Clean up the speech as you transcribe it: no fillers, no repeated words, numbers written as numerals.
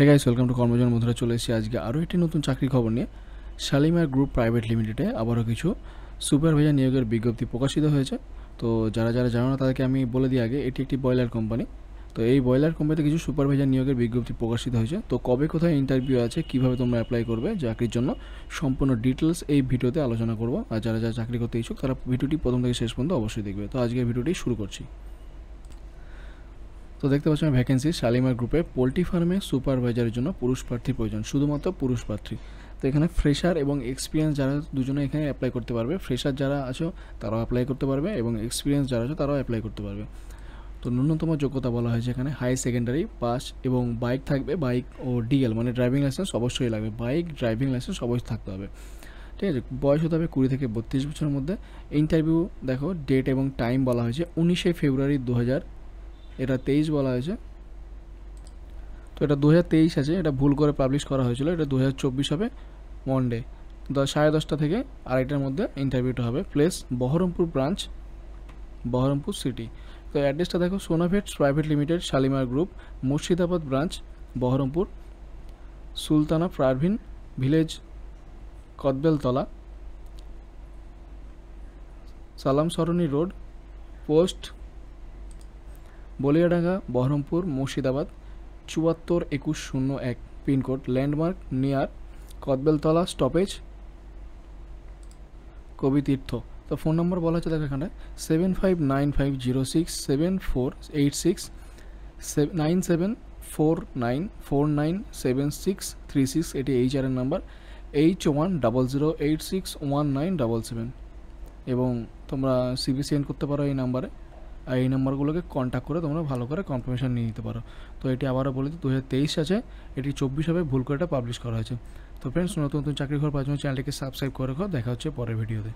Hey guys, welcome to Karmajan. বন্ধুরা, চলে এসেছি আজকে আরও একটি নতুন চাকরি খবর নিয়ে। শালিমার গ্রুপ প্রাইভেট লিমিটেডে আবারও কিছু সুপারভাইজার নিয়োগের বিজ্ঞপ্তি প্রকাশিত হয়েছে। তো যারা যারা জানো না তাদেরকে আমি বলে দিই আগে, এটি একটি বয়লার কোম্পানি। তো এই বয়লার কোম্পানিতে কিছু সুপারভাইজার নিয়োগের বিজ্ঞপ্তি প্রকাশিত হয়েছে। তো কবে কোথায় ইন্টারভিউ আছে, কীভাবে তোমরা অ্যাপ্লাই করবে চাকরির জন্য, সম্পূর্ণ ডিটেলস এই ভিডিওতে আলোচনা করব। আর যারা যারা চাকরি করতে ইচ্ছুক তারা ভিডিওটি প্রথম থেকে শেষ পর্যন্ত অবশ্যই দেখবে। তো আজকের ভিডিওটি শুরু করছি। তো দেখতে পাচ্ছি আমি ভ্যাকেন্সি শালিমার গ্রুপে পোলট্রি ফার্মে সুপারভাইজারের জন্য পুরুষ প্রার্থী প্রয়োজন, শুধুমাত্র পুরুষ প্রার্থী। তো এখানে ফ্রেশার এবং এক্সপিরিয়েন্স যারা দুজনে এখানে অ্যাপ্লাই করতে পারবে। ফ্রেশার যারা আছো তারাও অ্যাপ্লাই করতে পারবে এবং এক্সপিরিয়েন্স যারা আছো তারাও অ্যাপ্লাই করতে পারবে। তো ন্যূনতম যোগ্যতা বলা হয়েছে এখানে হাই সেকেন্ডারি পাস এবং বাইক থাকবে, বাইক ও ডিএল মানে ড্রাইভিং লাইসেন্স অবশ্যই লাগবে, বাইক ড্রাইভিং লাইসেন্স অবশ্যই থাকতে হবে। ঠিক আছে, বয়স হতে হবে 20 থেকে 32 বছরের মধ্যে। ইন্টারভিউ দেখো ডেট এবং টাইম বলা হয়েছে 19শে ফেব্রুয়ারি 2000, এটা 23 বলা হয়েছে। তো এটা 2023 আছে, এটা ভুল করে পাবলিশ করা হয়েছিল, এটা 2024 হবে। মনডে 10:30 থেকে 2:30টার মধ্যে ইন্টারভিউটা হবে। Place Baharampur branch, Baharampur city. তো অ্যাড্রেসটা দেখো, সোনাভেটস private limited Shalimar group, Murshidabad branch, Baharampur, Sultana Parvin village, Kadbeltala, Salam Sarani road, post Baliadanga, Baharampur, Murshidabad 742101, pin code, landmark near Kadbeltala stoppage, Kabitirtha. তো ফোন নম্বর বলা হচ্ছে দেখো এখানে 7595067486, 9749497636, এটি HR-এর নাম্বার, H100861977। এবং তোমরা CV সেন্ড করতে পারো এই নাম্বারে। আর এই নাম্বারগুলোকে কন্ট্যাক্ট করে তোমরা ভালো করে কনফার্মেশন নিয়ে নিতে পারো। তো এটি আবারও বলে দিই 2023 আছে, এটি 24 হবে, ভুল করে এটা পাবলিশ করা হয়েছে। তো ফ্রেন্ডস, নতুন নতুন চাকরি খবর পাওয়ার জন্য চ্যানেলটিকে সাবস্ক্রাইব করে রাখো। দেখা হচ্ছে পরের ভিডিওতে।